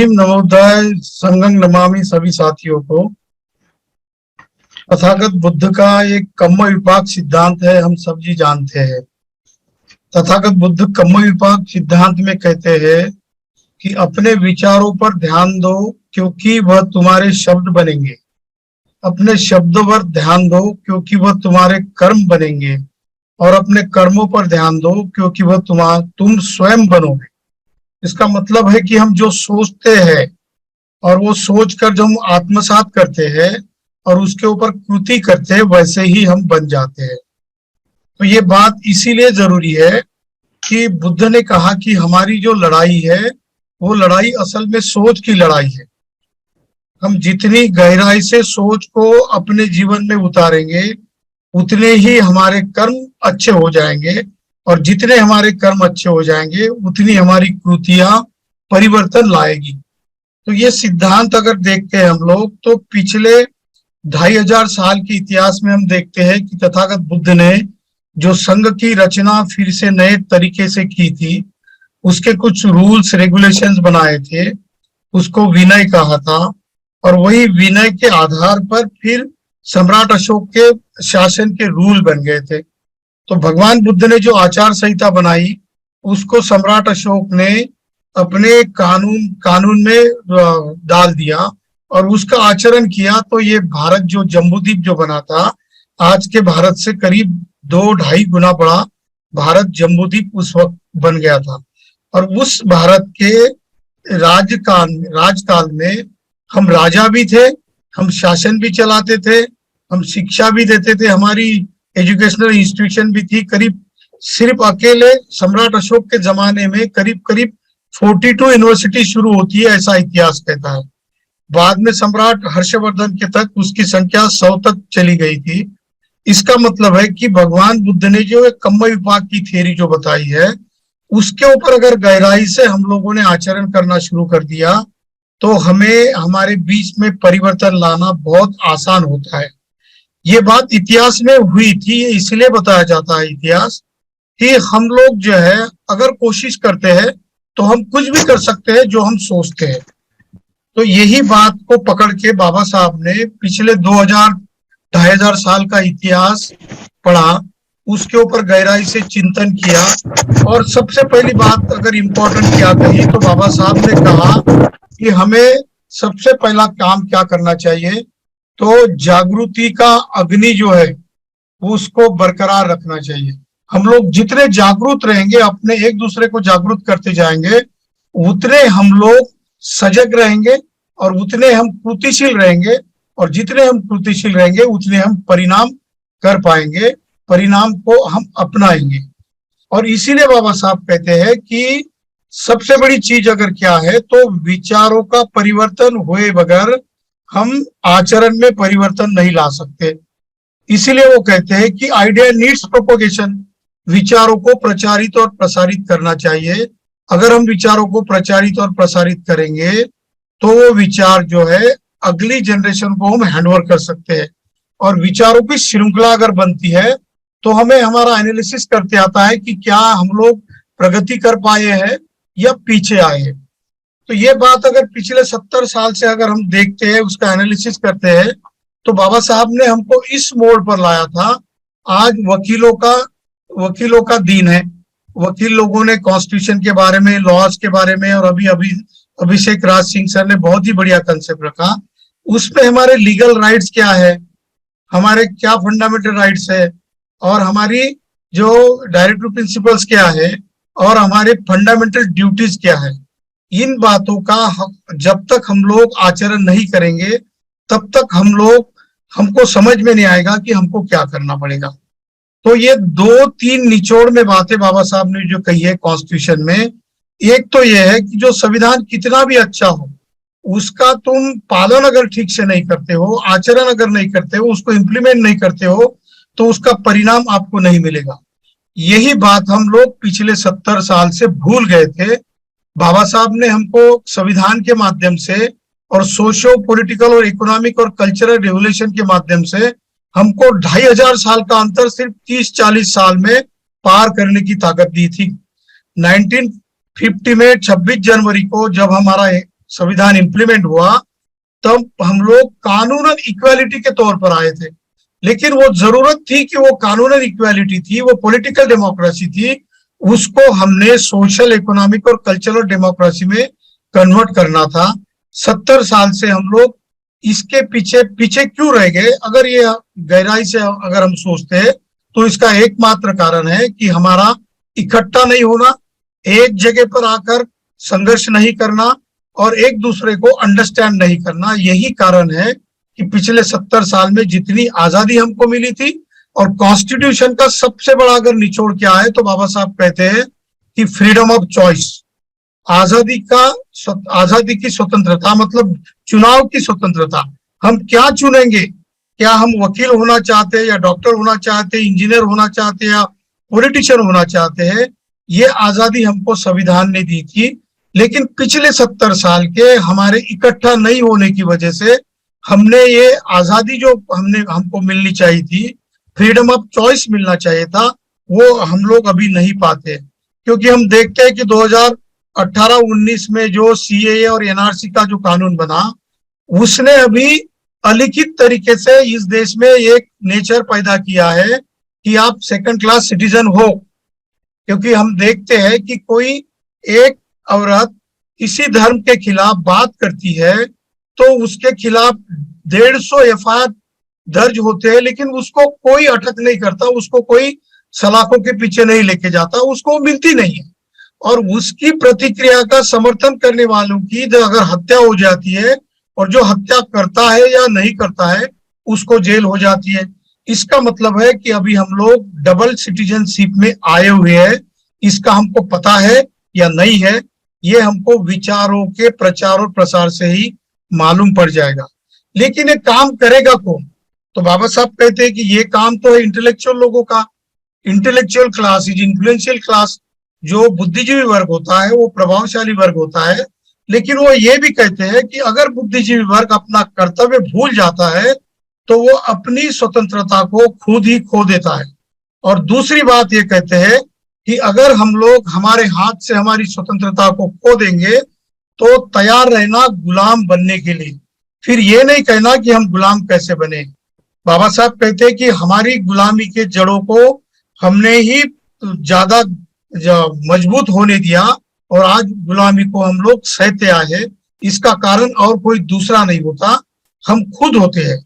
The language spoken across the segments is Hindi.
भीम नमोदय संगं नमामि सभी साथियों को। तथागत बुद्ध का एक कर्म विपाक सिद्धांत है, हम सब जी जानते हैं। तथागत बुद्ध कर्म विपाक सिद्धांत में कहते हैं कि अपने विचारों पर ध्यान दो क्योंकि वह तुम्हारे शब्द बनेंगे, अपने शब्दों पर ध्यान दो क्योंकि वह तुम्हारे कर्म बनेंगे, और अपने कर्मों पर ध्यान दो क्योंकि वह तुम स्वयं बनोगे। इसका मतलब है कि हम जो सोचते हैं और वो सोच कर जो हम आत्मसात करते हैं और उसके ऊपर कृति करते हैं, वैसे ही हम बन जाते हैं। तो ये बात इसीलिए जरूरी है कि बुद्ध ने कहा कि हमारी जो लड़ाई है वो लड़ाई असल में सोच की लड़ाई है। हम जितनी गहराई से सोच को अपने जीवन में उतारेंगे उतने ही हमारे कर्म अच्छे हो जाएंगे, और जितने हमारे कर्म अच्छे हो जाएंगे उतनी हमारी कृतियां परिवर्तन लाएगी। तो ये सिद्धांत अगर देखते हैं हम लोग तो पिछले 2500 साल के इतिहास में हम देखते हैं कि तथागत बुद्ध ने जो संघ की रचना फिर से नए तरीके से की थी, उसके कुछ रूल्स रेगुलेशंस बनाए थे, उसको विनय कहा था, और वही विनय के आधार पर फिर सम्राट अशोक के शासन के रूल बन गए थे। तो भगवान बुद्ध ने जो आचार संहिता बनाई उसको सम्राट अशोक ने अपने कानून में डाल दिया और उसका आचरण किया। तो ये भारत जो जम्बूद्वीप जो बना था, आज के भारत से करीब 2-2.5 गुना बड़ा भारत जम्बूद्वीप उस वक्त बन गया था। और उस भारत के राजकाल में हम राजा भी थे, हम शासन भी चलाते थे, हम शिक्षा भी देते थे, हमारी एजुकेशनल इंस्टीट्यूशन भी थी। करीब सिर्फ अकेले सम्राट अशोक के जमाने में करीब 42 यूनिवर्सिटी शुरू होती है, ऐसा इतिहास कहता है। बाद में सम्राट हर्षवर्धन के तक उसकी संख्या 100 तक चली गई थी। इसका मतलब है कि भगवान बुद्ध ने जो एक कर्म विपाक की थियरी जो बताई है उसके ऊपर अगर गहराई से हम लोगों ने आचरण करना शुरू कर दिया तो हमें हमारे बीच में परिवर्तन लाना बहुत आसान होता है। ये बात इतिहास में हुई थी, इसलिए बताया जाता है इतिहास कि हम लोग जो है अगर कोशिश करते हैं तो हम कुछ भी कर सकते हैं जो हम सोचते हैं। तो यही बात को पकड़ के बाबा साहब ने पिछले 2000-2500 साल का इतिहास पढ़ा, उसके ऊपर गहराई से चिंतन किया, और सबसे पहली बात अगर इम्पोर्टेंट क्या कही तो बाबा साहब ने कहा कि हमें सबसे पहला काम क्या करना चाहिए, तो जागृति का अग्नि जो है उसको बरकरार रखना चाहिए। हम लोग जितने जागरूक रहेंगे, अपने एक दूसरे को जागरूक करते जाएंगे, उतने हम लोग सजग रहेंगे और उतने हम कृतिशील रहेंगे, और जितने हम कृतिशील रहेंगे उतने हम परिणाम कर पाएंगे, परिणाम को हम अपनाएंगे। और इसीलिए बाबा साहब कहते हैं कि सबसे बड़ी चीज अगर क्या है तो विचारों का परिवर्तन हुए बगैर हम आचरण में परिवर्तन नहीं ला सकते। इसीलिए वो कहते हैं कि आइडिया नीड्स प्रोपोगेशन, विचारों को प्रचारित और प्रसारित करना चाहिए। अगर हम विचारों को प्रचारित और प्रसारित करेंगे तो वो विचार जो है अगली जनरेशन को हम हैंडओवर कर सकते हैं। और विचारों की श्रृंखला अगर बनती है तो हमें हमारा एनालिसिस करते आता है कि क्या हम लोग प्रगति कर पाए हैं या पीछे आए हैं। तो ये बात अगर पिछले 70 साल से अगर हम देखते हैं, उसका एनालिसिस करते हैं, तो बाबा साहब ने हमको इस मोड़ पर लाया था। आज वकीलों का दिन है। वकील लोगों ने कॉन्स्टिट्यूशन के बारे में, लॉज के बारे में, और अभी अभिषेक राज सिंह सर ने बहुत ही बढ़िया कंसेप्ट रखा। उसमें हमारे लीगल राइट्स क्या है, हमारे क्या फंडामेंटल राइट्स है, और हमारी जो डायरेक्टिव प्रिंसिपल्स क्या है, और हमारे फंडामेंटल ड्यूटीज क्या है। इन बातों का जब तक हम लोग आचरण नहीं करेंगे तब तक हमको समझ में नहीं आएगा कि हमको क्या करना पड़ेगा। तो ये 2-3 निचोड़ में बातें बाबा साहब ने जो कही है कॉन्स्टिट्यूशन में, एक तो ये है कि जो संविधान कितना भी अच्छा हो उसका तुम पालन अगर ठीक से नहीं करते हो, आचरण अगर नहीं करते हो, उसको इम्प्लीमेंट नहीं करते हो, तो उसका परिणाम आपको नहीं मिलेगा। यही बात हम लोग पिछले 70 साल से भूल गए थे। बाबा साहब ने हमको संविधान के माध्यम से और सोशो पॉलिटिकल और इकोनॉमिक और कल्चरल रेवोल्यूशन के माध्यम से हमको 2500 साल का अंतर सिर्फ 30-40 साल में पार करने की ताकत दी थी। 1950 में 26 जनवरी को जब हमारा संविधान इम्प्लीमेंट हुआ तब हम लोग कानूनन इक्वालिटी के तौर पर आए थे, लेकिन वो जरूरत थी कि वो कानूनन इक्वालिटी थी, वो पॉलिटिकल डेमोक्रेसी थी, उसको हमने सोशल, इकोनॉमिक और कल्चरल डेमोक्रेसी में कन्वर्ट करना था। 70 साल से हम लोग इसके पीछे पीछे क्यों रह गए? अगर ये गहराई से अगर हम सोचते हैं तो इसका एकमात्र कारण है कि हमारा इकट्ठा नहीं होना, एक जगह पर आकर संघर्ष नहीं करना और एक दूसरे को अंडरस्टैंड नहीं करना। यही कारण है कि पिछले 70 साल में जितनी आजादी हमको मिली थी, और कॉन्स्टिट्यूशन का सबसे बड़ा अगर निचोड़ क्या है तो बाबा साहब कहते हैं कि फ्रीडम ऑफ चॉइस, आजादी की स्वतंत्रता, मतलब चुनाव की स्वतंत्रता। हम क्या चुनेंगे? क्या हम वकील होना चाहते हैं या डॉक्टर होना चाहते हैं, इंजीनियर होना चाहते हैं या पॉलिटिशियन होना चाहते हैं? ये आजादी हमको संविधान ने दी थी, लेकिन पिछले 70 साल के हमारे इकट्ठा नहीं होने की वजह से हमने ये आजादी जो हमको मिलनी चाहिए थी, फ्रीडम ऑफ चॉइस मिलना चाहिए था, वो हम लोग अभी नहीं पाते। क्योंकि हम देखते हैं कि 2018-19 में जो सीएए और एनआरसी का जो कानून बना, उसने अभी अलिखित तरीके से इस देश में एक नेचर पैदा किया है कि आप सेकंड क्लास सिटीजन हो। क्योंकि हम देखते हैं कि कोई एक औरत किसी धर्म के खिलाफ बात करती है तो उसके खिलाफ 150 एफआईआर दर्ज होते हैं, लेकिन उसको कोई अटक नहीं करता, उसको कोई सलाखों के पीछे नहीं लेके जाता, उसको मिलती नहीं है। और उसकी प्रतिक्रिया का समर्थन करने वालों की अगर हत्या हो जाती है और जो हत्या करता है या नहीं करता है उसको जेल हो जाती है। इसका मतलब है कि अभी हम लोग डबल सिटीजनशिप में आए हुए हैं। इसका हमको पता है या नहीं है, ये हमको विचारों के प्रचार और प्रसार से ही मालूम पड़ जाएगा। लेकिन ये काम करेगा कौन? तो बाबा साहब कहते हैं कि ये काम तो है इंटेलेक्चुअल लोगों का। Intellectual class is influential class. जो बुद्धिजीवी वर्ग होता है वो प्रभावशाली वर्ग होता है। लेकिन वो ये भी कहते हैं कि अगर बुद्धिजीवी वर्ग अपना कर्तव्य भूल जाता है तो वो अपनी स्वतंत्रता को खुद ही खो देता है। और दूसरी बात ये कहते हैं कि अगर हम लोग हमारे हाथ से हमारी स्वतंत्रता को खो देंगे तो तैयार रहना गुलाम बनने के लिए। फिर ये नहीं कहना कि हम गुलाम कैसे बने। बाबा साहब कहते हैं कि हमारी गुलामी के जड़ों को हमने ही ज्यादा मजबूत होने दिया और आज गुलामी को हम लोग सहते आए हैं। इसका कारण और कोई दूसरा नहीं होता, हम खुद होते हैं।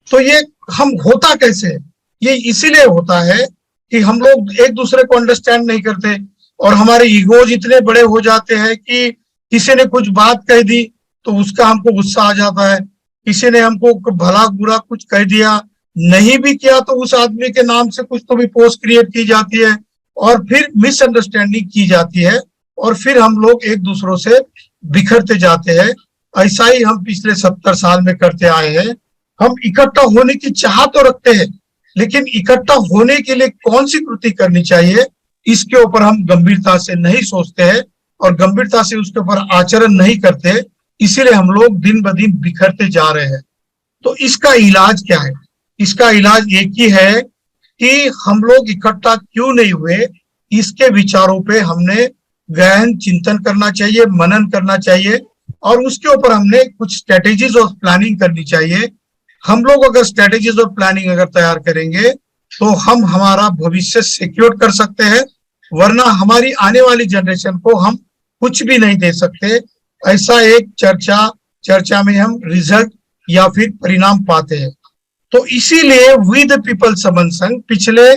तो ये हम होता कैसे? ये इसीलिए होता है कि हम लोग एक दूसरे को अंडरस्टैंड नहीं करते और हमारे ईगोज इतने बड़े हो जाते हैं कि किसी ने कुछ बात कह दी तो उसका हमको गुस्सा आ जाता है, किसी ने हमको भला बुरा कुछ कह दिया, नहीं भी किया तो उस आदमी के नाम से कुछ तो भी पोस्ट क्रिएट की जाती है और फिर मिसअंडरस्टैंडिंग की जाती है और फिर हम लोग एक दूसरों से बिखरते जाते हैं। ऐसा ही हम पिछले 70 साल में करते आए हैं। हम इकट्ठा होने की चाह तो रखते हैं, लेकिन इकट्ठा होने के लिए कौन सी कृति करनी चाहिए इसके ऊपर हम गंभीरता से नहीं सोचते हैं और गंभीरता से उसके ऊपर आचरण नहीं करते। इसीलिए हम लोग दिन ब दिन बिखरते जा रहे हैं। तो इसका इलाज क्या है? इसका इलाज एक ही है कि हम लोग इकट्ठा क्यों नहीं हुए, इसके विचारों पे हमने गहन चिंतन करना चाहिए, मनन करना चाहिए और उसके ऊपर हमने कुछ स्ट्रेटेजीज ऑफ प्लानिंग करनी चाहिए। हम लोग अगर स्ट्रेटेजीज ऑफ प्लानिंग अगर तैयार करेंगे तो हम हमारा भविष्य सिक्योर कर सकते हैं, वरना हमारी आने वाली जनरेशन को हम कुछ भी नहीं दे सकते। ऐसा एक चर्चा में हम रिजल्ट या फिर परिणाम पाते हैं। तो इसीलिए वी द पीपल समन संघ पिछले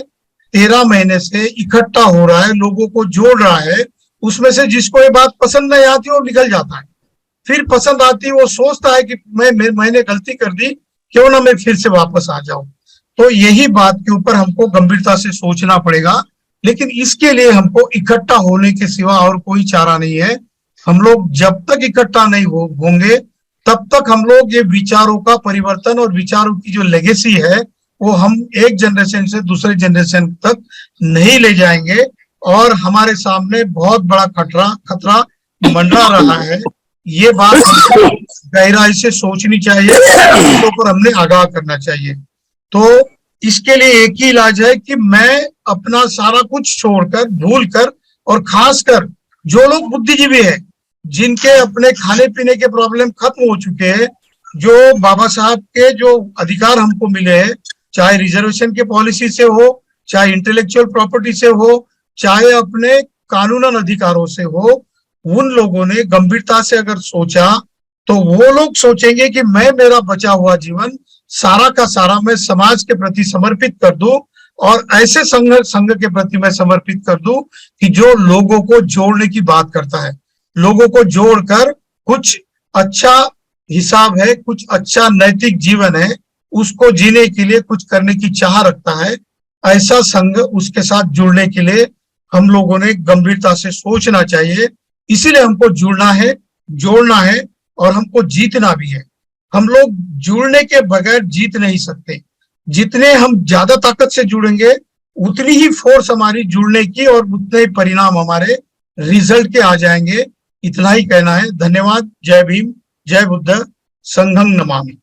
13 महीने से इकट्ठा हो रहा है, लोगों को जोड़ रहा है। उसमें से जिसको ये बात पसंद नहीं आती वो निकल जाता है, फिर पसंद आती वो सोचता है कि मैंने गलती कर दी, क्यों ना मैं फिर से वापस आ जाऊं। तो यही बात के ऊपर हमको गंभीरता से सोचना पड़ेगा, लेकिन इसके लिए हमको इकट्ठा होने के सिवा और कोई चारा नहीं है। हम लोग जब तक इकट्ठा नहीं होंगे तब तक हम लोग ये विचारों का परिवर्तन और विचारों की जो लेगेसी है वो हम एक जनरेशन से दूसरे जनरेशन तक नहीं ले जाएंगे और हमारे सामने बहुत बड़ा खतरा मंडरा रहा है। ये बात गहराई से सोचनी चाहिए, इसके ऊपर हमने आगाह करना चाहिए। तो इसके लिए एक ही इलाज है कि मैं अपना सारा कुछ छोड़कर, भूलकर और खासकर जो लोग बुद्धिजीवी है, जिनके अपने खाने पीने के प्रॉब्लम खत्म हो चुके हैं, जो बाबा साहब के जो अधिकार हमको मिले हैं, चाहे रिजर्वेशन के पॉलिसी से हो, चाहे इंटेलेक्चुअल प्रॉपर्टी से हो, चाहे अपने कानूनन अधिकारों से हो, उन लोगों ने गंभीरता से अगर सोचा तो वो लोग सोचेंगे कि मैं मेरा बचा हुआ जीवन सारा का सारा मैं समाज के प्रति समर्पित कर दूं और ऐसे संघ के प्रति मैं समर्पित कर दूं कि जो लोगों को जोड़ने की बात करता है, लोगों को जोड़कर कुछ अच्छा हिसाब है, कुछ अच्छा नैतिक जीवन है, उसको जीने के लिए कुछ करने की चाह रखता है, ऐसा संघ उसके साथ जुड़ने के लिए हम लोगों ने गंभीरता से सोचना चाहिए। इसीलिए हमको जुड़ना है, जोड़ना है और हमको जीतना भी है। हम लोग जुड़ने के बगैर जीत नहीं सकते। जितने हम ज्यादा ताकत से जुड़ेंगे उतनी ही फोर्स हमारी जुड़ने की और उतने ही परिणाम हमारे रिजल्ट के आ जाएंगे। इतना ही कहना है। धन्यवाद। जय भीम, जय बुद्ध, संघं नमामि।